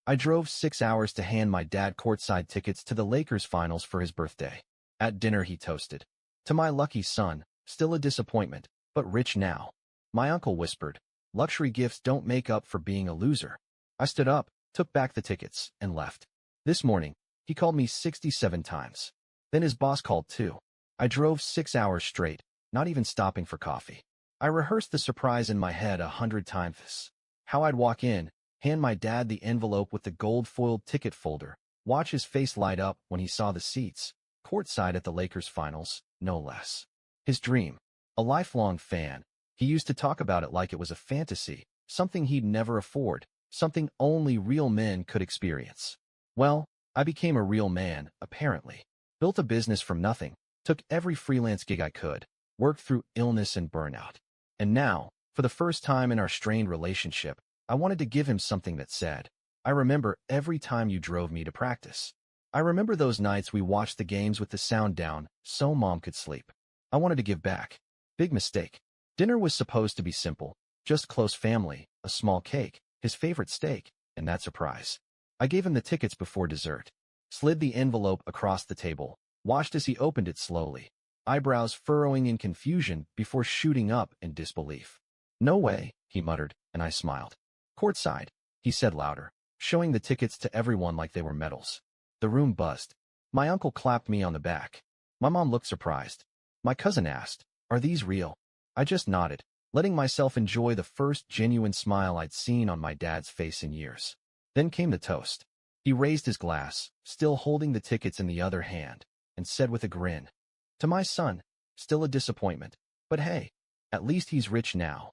I drove 6 hours to hand my dad courtside tickets to the Lakers finals for his birthday. At dinner he toasted, "To my lucky son, still a disappointment, but rich now." My uncle whispered, "Luxury gifts don't make up for being a loser." I stood up, took back the tickets, and left. This morning, he called me 67 times. Then his boss called too. I drove 6 hours straight, not even stopping for coffee. I rehearsed the surprise in my head 100 times. How I'd walk in, hand my dad the envelope with the gold-foiled ticket folder, watch his face light up when he saw the seats, courtside at the Lakers finals, no less. His dream. A lifelong fan, he used to talk about it like it was a fantasy, something he'd never afford, something only real men could experience. Well, I became a real man, apparently. Built a business from nothing, took every freelance gig I could, worked through illness and burnout. And now, for the first time in our strained relationship, I wanted to give him something that said, "I remember every time you drove me to practice. I remember those nights we watched the games with the sound down so Mom could sleep." I wanted to give back. Big mistake. Dinner was supposed to be simple, just close family, a small cake, his favorite steak, and that surprise. I gave him the tickets before dessert, slid the envelope across the table, watched as he opened it slowly, eyebrows furrowing in confusion before shooting up in disbelief. "No way," he muttered, and I smiled. "Courtside," he said louder, showing the tickets to everyone like they were medals. The room buzzed. My uncle clapped me on the back. My mom looked surprised. My cousin asked, "Are these real?" I just nodded, letting myself enjoy the first genuine smile I'd seen on my dad's face in years. Then came the toast. He raised his glass, still holding the tickets in the other hand, and said with a grin, "To my son, still a disappointment, but hey, at least he's rich now."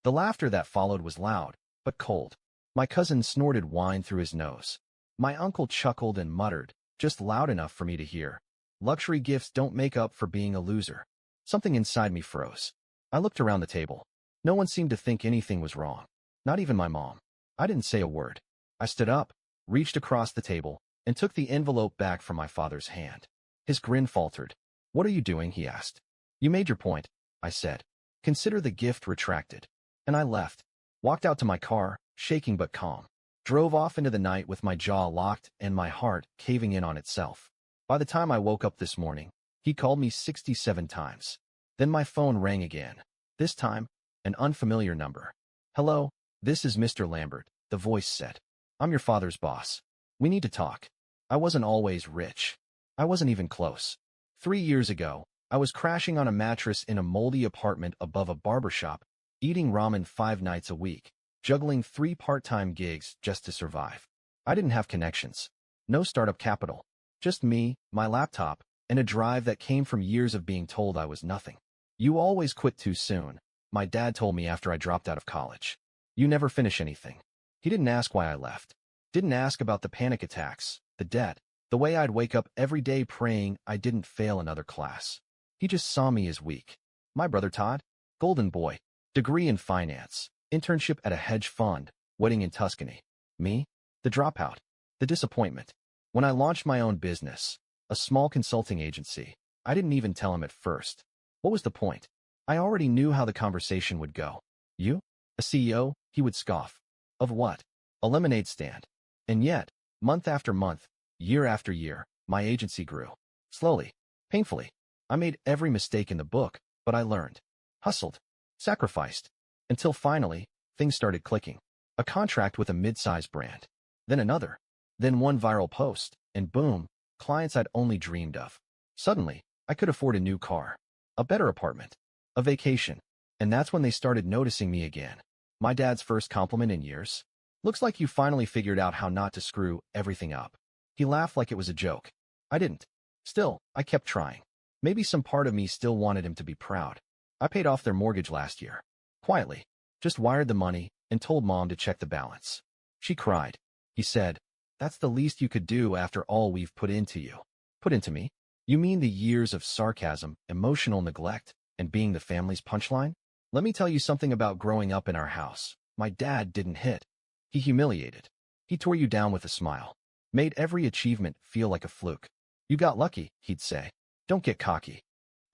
The laughter that followed was loud, but cold. My cousin snorted wine through his nose. My uncle chuckled and muttered, just loud enough for me to hear, "Luxury gifts don't make up for being a loser." Something inside me froze. I looked around the table. No one seemed to think anything was wrong. Not even my mom. I didn't say a word. I stood up, reached across the table, and took the envelope back from my father's hand. His grin faltered. "What are you doing?" he asked. "You made your point," I said. "Consider the gift retracted." And I left. Walked out to my car, shaking but calm. Drove off into the night with my jaw locked and my heart caving in on itself. By the time I woke up this morning, he called me 67 times. Then my phone rang again. This time, an unfamiliar number. "Hello, this is Mr. Lambert," the voice said. "I'm your father's boss. We need to talk." I wasn't always rich. I wasn't even close. 3 years ago, I was crashing on a mattress in a moldy apartment above a barbershop, eating ramen 5 nights a week, juggling 3 part-time gigs just to survive. I didn't have connections. No startup capital. Just me, my laptop, and a drive that came from years of being told I was nothing. "You always quit too soon," my dad told me after I dropped out of college. "You never finish anything." He didn't ask why I left. Didn't ask about the panic attacks, the debt, the way I'd wake up every day praying I didn't fail another class. He just saw me as weak. My brother Todd? Golden boy. Degree in finance. Internship at a hedge fund. Wedding in Tuscany. Me? The dropout. The disappointment. When I launched my own business, a small consulting agency, I didn't even tell him at first. What was the point? I already knew how the conversation would go. "You? A CEO?" He would scoff. "Of what?" "A lemonade stand." And yet, month after month, year after year, my agency grew. Slowly. Painfully. I made every mistake in the book, but I learned. Hustled. Sacrificed. Until finally, things started clicking. A contract with a mid-sized brand. Then another. Then one viral post, and boom, clients I'd only dreamed of. Suddenly, I could afford a new car. A better apartment. A vacation. And that's when they started noticing me again. My dad's first compliment in years. "Looks like you finally figured out how not to screw everything up." He laughed like it was a joke. I didn't. Still, I kept trying. Maybe some part of me still wanted him to be proud. I paid off their mortgage last year. Quietly. Just wired the money and told Mom to check the balance. She cried. He said, "That's the least you could do after all we've put into you." Put into me? You mean the years of sarcasm, emotional neglect, and being the family's punchline? Let me tell you something about growing up in our house. My dad didn't hit. He humiliated. He tore you down with a smile. Made every achievement feel like a fluke. "You got lucky," he'd say. "Don't get cocky."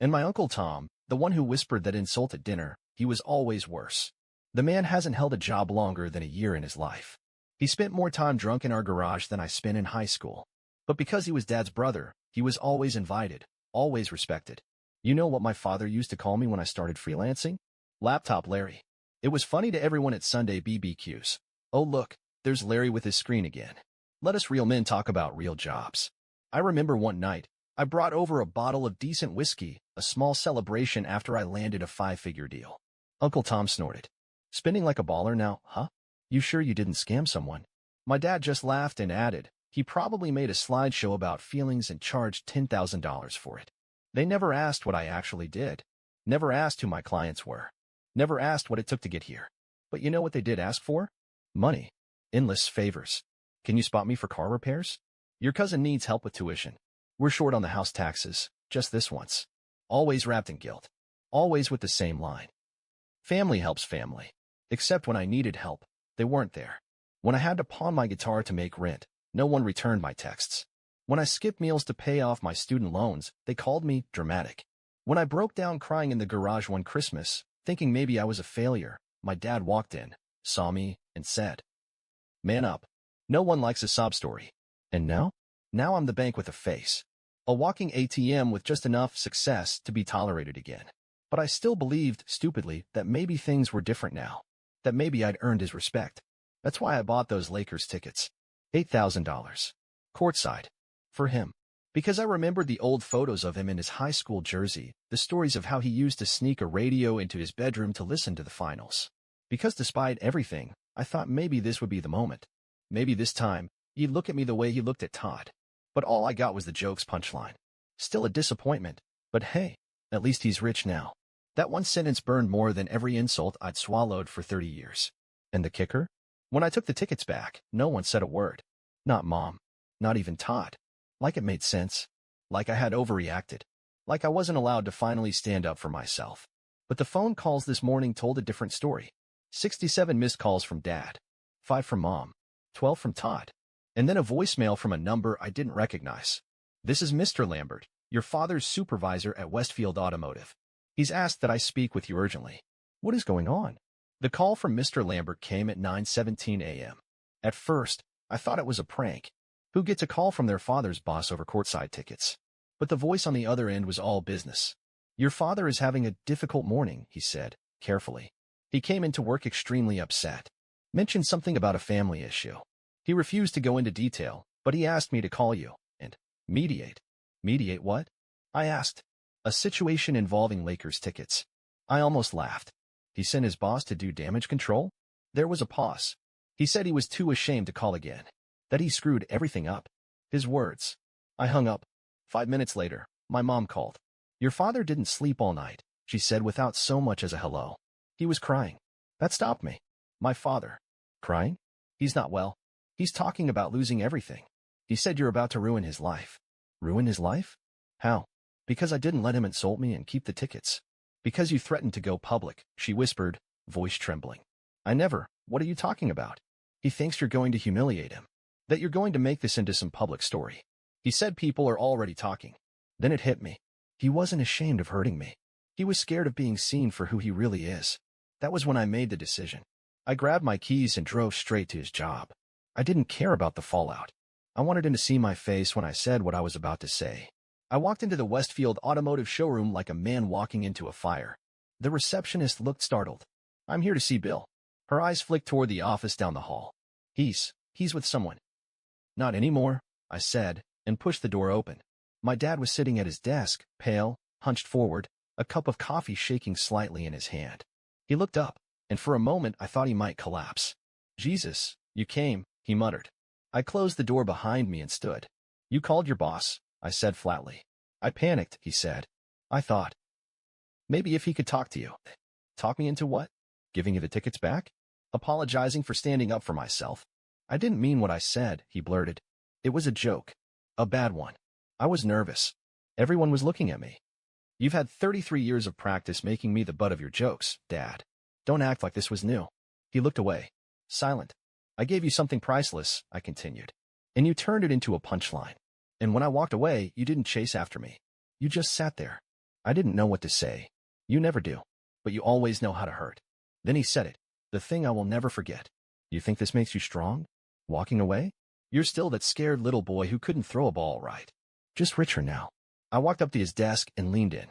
And my Uncle Tom, the one who whispered that insult at dinner, he was always worse. The man hasn't held a job longer than a year in his life. He spent more time drunk in our garage than I spent in high school. But because he was Dad's brother, he was always invited, always respected. You know what my father used to call me when I started freelancing? Laptop Larry. It was funny to everyone at Sunday BBQs. Oh look, there's Larry with his screen again. Let us real men talk about real jobs. I remember one night, I brought over a bottle of decent whiskey, a small celebration after I landed a 5-figure deal. Uncle Tom snorted. Spending like a baller now, huh? You sure you didn't scam someone? My dad just laughed and added, he probably made a slideshow about feelings and charged $10,000 for it. They never asked what I actually did. Never asked who my clients were. Never asked what it took to get here. But you know what they did ask for? Money. Endless favors. Can you spot me for car repairs? Your cousin needs help with tuition. We're short on the house taxes, just this once. Always wrapped in guilt. Always with the same line. Family helps family. Except when I needed help, they weren't there. When I had to pawn my guitar to make rent, no one returned my texts. When I skipped meals to pay off my student loans, they called me dramatic. When I broke down crying in the garage one Christmas, thinking maybe I was a failure, my dad walked in, saw me, and said, "Man up. No one likes a sob story." And now? Now I'm the bank with a face. A walking ATM with just enough success to be tolerated again. But I still believed, stupidly, that maybe things were different now. That maybe I'd earned his respect. That's why I bought those Lakers tickets. $8,000. Courtside. For him. Because I remembered the old photos of him in his high school jersey, the stories of how he used to sneak a radio into his bedroom to listen to the finals. Because despite everything, I thought maybe this would be the moment. Maybe this time, he'd look at me the way he looked at Todd. But all I got was the joke's punchline. Still a disappointment, but hey, at least he's rich now. That one sentence burned more than every insult I'd swallowed for 30 years. And the kicker? When I took the tickets back, no one said a word. Not Mom. Not even Todd. Like it made sense. Like I had overreacted. Like I wasn't allowed to finally stand up for myself. But the phone calls this morning told a different story. 67 missed calls from Dad. 5 from Mom. 12 from Todd. And then a voicemail from a number I didn't recognize. "This is Mr. Lambert, your father's supervisor at Westfield Automotive. He's asked that I speak with you urgently." What is going on? The call from Mr. Lambert came at 9:17 a.m. At first, I thought it was a prank. Who gets a call from their father's boss over courtside tickets? But the voice on the other end was all business. "Your father is having a difficult morning," he said, carefully. "He came into work extremely upset. Mentioned something about a family issue. He refused to go into detail, but he asked me to call you and mediate." Mediate what? I asked. "A situation involving Lakers tickets." I almost laughed. He sent his boss to do damage control? There was a pause. He said he was too ashamed to call again. That he screwed everything up. His words. I hung up. 5 minutes later, my mom called. "Your father didn't sleep all night," she said without so much as a hello. "He was crying." That stopped me. My father. Crying? He's not well. He's talking about losing everything. He said you're about to ruin his life. Ruin his life? How? "Because I didn't let him insult me and keep the tickets. Because you threatened to go public," she whispered, voice trembling. "I never. What are you talking about? He thinks you're going to humiliate him. That you're going to make this into some public story. He said people are already talking." Then it hit me. He wasn't ashamed of hurting me. He was scared of being seen for who he really is. That was when I made the decision. I grabbed my keys and drove straight to his job. I didn't care about the fallout. I wanted him to see my face when I said what I was about to say. I walked into the Westfield Automotive showroom like a man walking into a fire. The receptionist looked startled. "I'm here to see Bill." Her eyes flicked toward the office down the hall. He's with someone." "Not anymore," I said, and pushed the door open. My dad was sitting at his desk, pale, hunched forward, a cup of coffee shaking slightly in his hand. He looked up, and for a moment I thought he might collapse. "Jesus, you came," he muttered. I closed the door behind me and stood. "You called your boss," I said flatly. "I panicked," he said. "I thought maybe if he could talk to you." "Talk me into what?" "Giving you the tickets back? Apologizing for standing up for myself." "I didn't mean what I said," he blurted. "It was a joke. A bad one. I was nervous. Everyone was looking at me." "You've had 33 years of practice making me the butt of your jokes, Dad. Don't act like this was new." He looked away. Silent. "I gave you something priceless," I continued. "And you turned it into a punchline. And when I walked away, you didn't chase after me. You just sat there." I didn't know what to say. "You never do. But you always know how to hurt." Then he said it. The thing I will never forget. "You think this makes you strong?" Walking away? You're still that scared little boy who couldn't throw a ball right. Just richer now. I walked up to his desk and leaned in.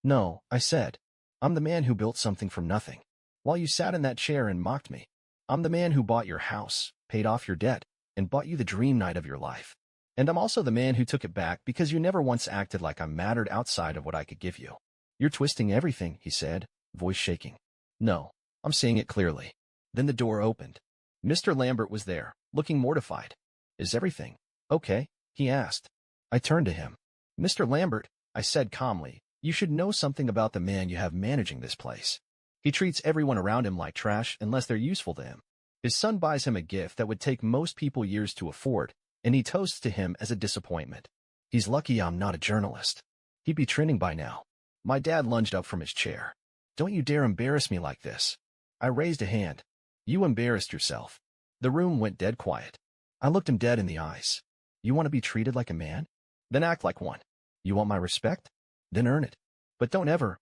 No, I said. I'm the man who built something from nothing. While you sat in that chair and mocked me. I'm the man who bought your house, paid off your debt, and bought you the dream night of your life. And I'm also the man who took it back because you never once acted like I mattered outside of what I could give you. You're twisting everything, he said, voice shaking. No, I'm seeing it clearly. Then the door opened. Mr. Lambert was there, looking mortified. Is everything okay? He asked. I turned to him. Mr. Lambert, I said calmly, you should know something about the man you have managing this place. He treats everyone around him like trash unless they're useful to him. His son buys him a gift that would take most people years to afford, and he toasts to him as a disappointment. He's lucky I'm not a journalist. He'd be trending by now. My dad lunged up from his chair. Don't you dare embarrass me like this. I raised a hand. You embarrassed yourself. The room went dead quiet. I looked him dead in the eyes. You want to be treated like a man? Then act like one. You want my respect? Then earn it. But don't ever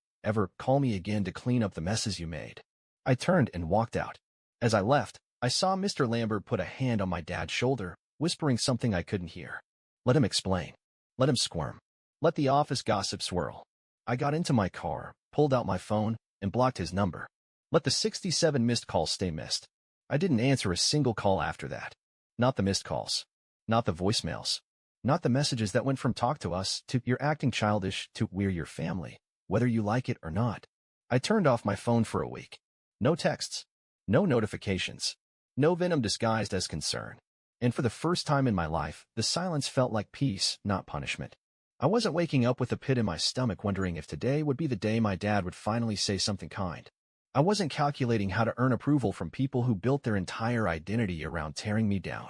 call me again to clean up the messes you made. I turned and walked out. As I left, I saw Mr. Lambert put a hand on my dad's shoulder, whispering something I couldn't hear. Let him explain. Let him squirm. Let the office gossip swirl. I got into my car, pulled out my phone, and blocked his number. Let the 67 missed calls stay missed. I didn't answer a single call after that. Not the missed calls. Not the voicemails. Not the messages that went from talk to us to you're acting childish to we're your family, whether you like it or not. I turned off my phone for a week. No texts. No notifications. No venom disguised as concern. And for the first time in my life, the silence felt like peace, not punishment. I wasn't waking up with a pit in my stomach wondering if today would be the day my dad would finally say something kind. I wasn't calculating how to earn approval from people who built their entire identity around tearing me down.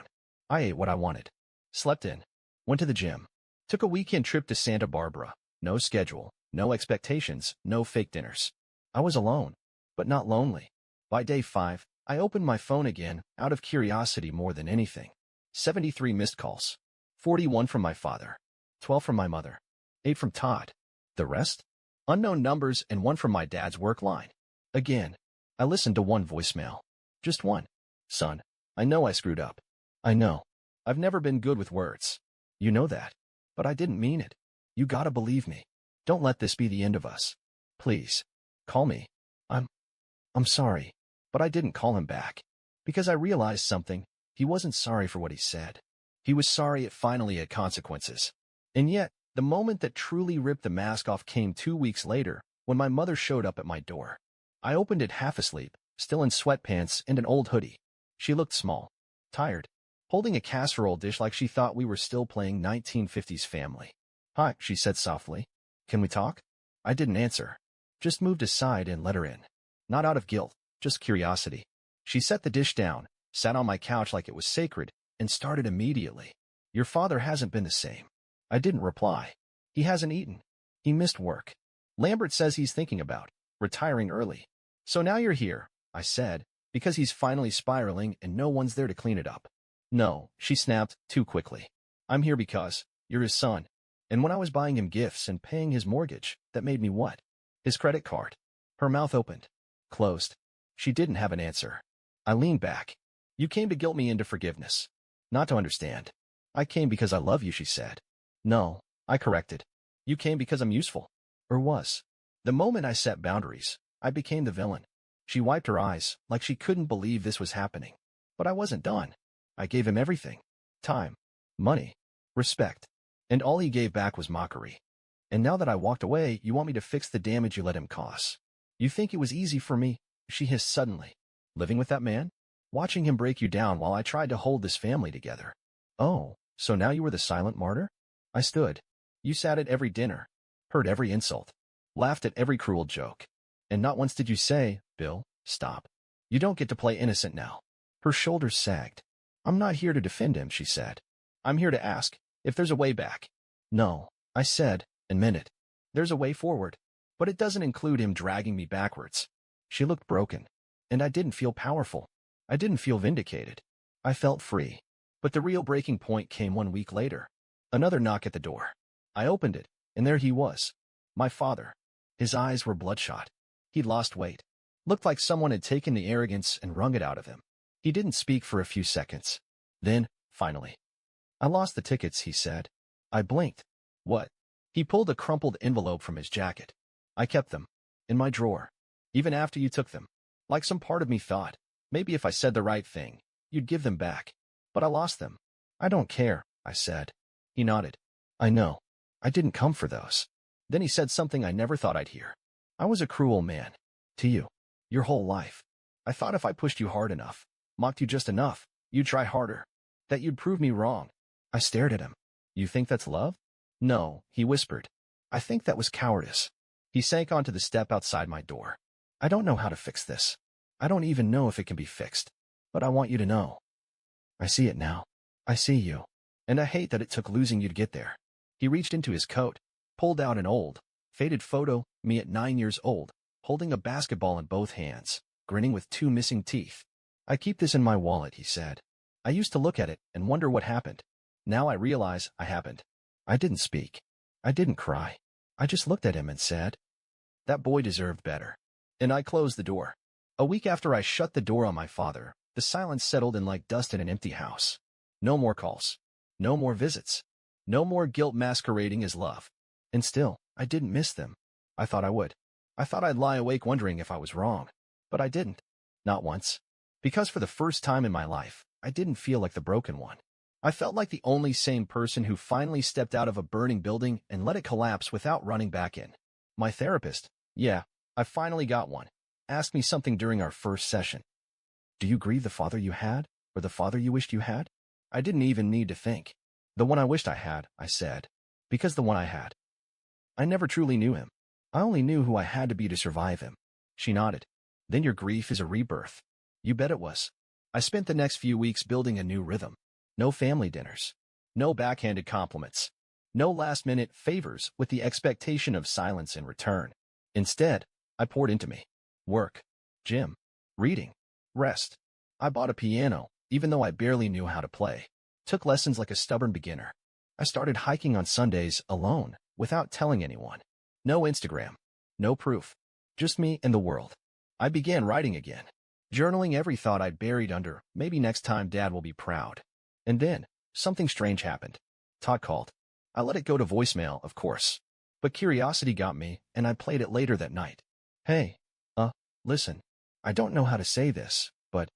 I ate what I wanted. Slept in. Went to the gym. Took a weekend trip to Santa Barbara. No schedule. No expectations. No fake dinners. I was alone, but not lonely. By day 5, I opened my phone again, out of curiosity more than anything. 73 missed calls. 41 from my father. 12 from my mother. 8 from Todd. The rest? Unknown numbers and 1 from my dad's work line. Again, I listened to one voicemail. Just one. Son, I know I screwed up. I know. I've never been good with words. You know that. But I didn't mean it. You gotta believe me. Don't let this be the end of us. Please. Call me. I'm sorry. But I didn't call him back. Because I realized something. He wasn't sorry for what he said. He was sorry it finally had consequences. And yet, the moment that truly ripped the mask off came 2 weeks later, when my mother showed up at my door. I opened it half asleep, still in sweatpants and an old hoodie. She looked small, tired, holding a casserole dish like she thought we were still playing 1950s Family. Hi, she said softly. Can we talk? I didn't answer. Just moved aside and let her in. Not out of guilt, just curiosity. She set the dish down, sat on my couch like it was sacred, and started immediately. Your father hasn't been the same. I didn't reply. He hasn't eaten. He missed work. Lambert says he's thinking about retiring early. So now you're here, I said, because he's finally spiraling and no one's there to clean it up. No, she snapped too quickly. I'm here because you're his son. And when I was buying him gifts and paying his mortgage, that made me what? His credit card. Her mouth opened. Closed. She didn't have an answer. I leaned back. You came to guilt me into forgiveness. Not to understand. I came because I love you, she said. No, I corrected. You came because I'm useful. Or was. The moment I set boundaries, I became the villain. She wiped her eyes, like she couldn't believe this was happening. But I wasn't done. I gave him everything. Time. Money. Respect. And all he gave back was mockery. And now that I walked away, you want me to fix the damage you let him cause. You think it was easy for me? She hissed suddenly. Living with that man? Watching him break you down while I tried to hold this family together. Oh, so now you were the silent martyr? I stood. You sat at every dinner. Heard every insult. Laughed at every cruel joke. And not once did you say, Bill, stop. You don't get to play innocent now. Her shoulders sagged. I'm not here to defend him, she said. I'm here to ask if there's a way back. No, I said, and meant it. There's a way forward. But it doesn't include him dragging me backwards. She looked broken. And I didn't feel powerful. I didn't feel vindicated. I felt free. But the real breaking point came 1 week later. Another knock at the door. I opened it, and there he was. My father. His eyes were bloodshot. He'd lost weight. Looked like someone had taken the arrogance and wrung it out of him. He didn't speak for a few seconds. Then, finally, I lost the tickets, he said. I blinked. What? He pulled a crumpled envelope from his jacket. I kept them. In my drawer. Even after you took them. Like some part of me thought, maybe if I said the right thing, you'd give them back. But I lost them. I don't care, I said. He nodded. I know. I didn't come for those. Then he said something I never thought I'd hear. I was a cruel man. To you. Your whole life. I thought if I pushed you hard enough, mocked you just enough, you'd try harder. That you'd prove me wrong. I stared at him. You think that's love? No, he whispered. I think that was cowardice. He sank onto the step outside my door. I don't know how to fix this. I don't even know if it can be fixed. But I want you to know. I see it now. I see you. And I hate that it took losing you to get there. He reached into his coat, pulled out an old, faded photo, me at 9 years old, holding a basketball in both hands, grinning with 2 missing teeth. I keep this in my wallet, he said. I used to look at it and wonder what happened. Now I realize I happened. I didn't speak. I didn't cry. I just looked at him and said, that boy deserved better. And I closed the door. A week after I shut the door on my father, the silence settled in like dust in an empty house. No more calls. No more visits. No more guilt masquerading as love. And still, I didn't miss them. I thought I would. I thought I'd lie awake wondering if I was wrong. But I didn't. Not once. Because for the first time in my life, I didn't feel like the broken one. I felt like the only sane person who finally stepped out of a burning building and let it collapse without running back in. My therapist, yeah, I finally got one, asked me something during our first session. Do you grieve the father you had, or the father you wished you had? I didn't even need to think. The one I wished I had, I said. Because the one I had. I never truly knew him. I only knew who I had to be to survive him. She nodded. Then your grief is a rebirth. You bet it was. I spent the next few weeks building a new rhythm. No family dinners. No backhanded compliments. No last-minute favors with the expectation of silence in return. Instead, I poured into me. Work. Gym. Reading. Rest. I bought a piano, even though I barely knew how to play. Took lessons like a stubborn beginner. I started hiking on Sundays alone, without telling anyone. No Instagram. No proof. Just me and the world. I began writing again. Journaling every thought I'd buried under, maybe next time Dad will be proud. And then, something strange happened. Todd called. I let it go to voicemail, of course. But curiosity got me, and I played it later that night. Hey, listen. I don't know how to say this, but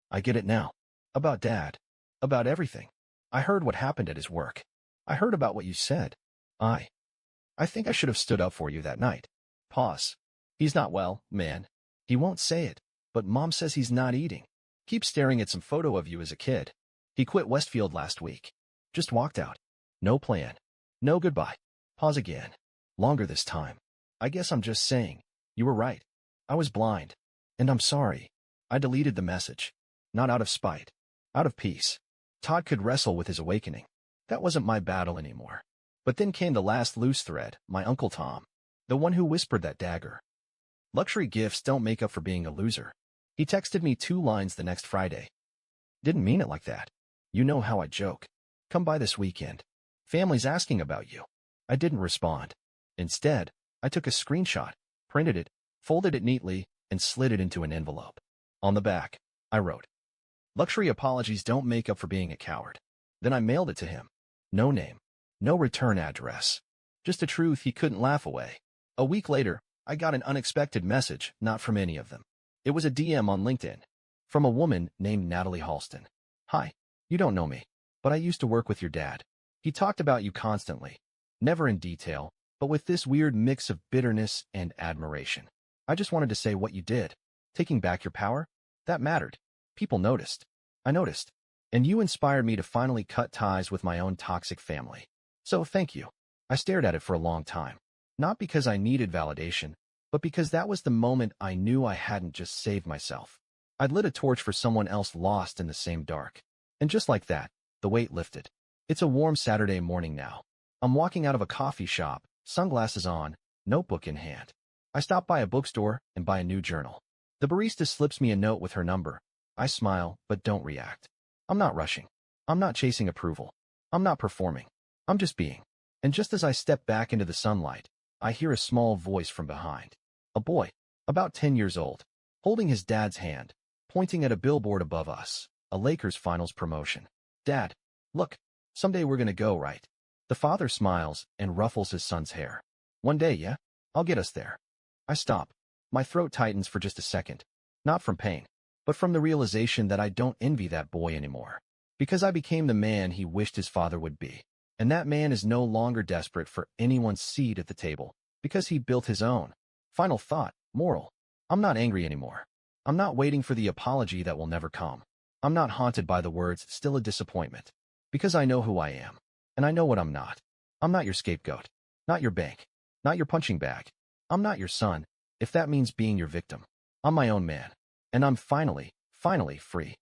I get it now. About Dad. About everything. I heard what happened at his work. I heard about what you said. I think I should have stood up for you that night. Pause. He's not well, man. He won't say it, but Mom says he's not eating. Keep staring at some photo of you as a kid. He quit Westfield last week. Just walked out. No plan. No goodbye. Pause again. Longer this time. I guess I'm just saying. You were right. I was blind. And I'm sorry. I deleted the message. Not out of spite. Out of peace. Todd could wrestle with his awakening. That wasn't my battle anymore. But then came the last loose thread, my Uncle Tom. The one who whispered that dagger. Luxury gifts don't make up for being a loser. He texted me 2 lines the next Friday. Didn't mean it like that. You know how I joke. Come by this weekend. Family's asking about you. I didn't respond. Instead, I took a screenshot, printed it, folded it neatly, and slid it into an envelope. On the back, I wrote, Luxury apologies don't make up for being a coward. Then I mailed it to him. No name. No return address. Just a truth he couldn't laugh away. A week later, I got an unexpected message, not from any of them. It was a DM on LinkedIn. From a woman named Natalie Halston. Hi. You don't know me, but I used to work with your dad. He talked about you constantly. Never in detail, but with this weird mix of bitterness and admiration. I just wanted to say what you did. Taking back your power? That mattered. People noticed. I noticed. And you inspired me to finally cut ties with my own toxic family. So thank you. I stared at it for a long time. Not because I needed validation, but because that was the moment I knew I hadn't just saved myself. I'd lit a torch for someone else lost in the same dark. And just like that, the weight lifted. It's a warm Saturday morning now. I'm walking out of a coffee shop, sunglasses on, notebook in hand. I stop by a bookstore and buy a new journal. The barista slips me a note with her number. I smile, but don't react. I'm not rushing. I'm not chasing approval. I'm not performing. I'm just being. And just as I step back into the sunlight, I hear a small voice from behind. A boy, about 10 years old, holding his dad's hand, pointing at a billboard above us, a Lakers finals promotion. Dad, look, someday we're gonna go, right? The father smiles and ruffles his son's hair. One day, yeah? I'll get us there. I stop. My throat tightens for just a second. Not from pain, but from the realization that I don't envy that boy anymore. Because I became the man he wished his father would be. And that man is no longer desperate for anyone's seat at the table, because he built his own. Final thought, moral. I'm not angry anymore. I'm not waiting for the apology that will never come. I'm not haunted by the words, still a disappointment. Because I know who I am. And I know what I'm not. I'm not your scapegoat. Not your bank. Not your punching bag. I'm not your son, if that means being your victim. I'm my own man. And I'm finally free.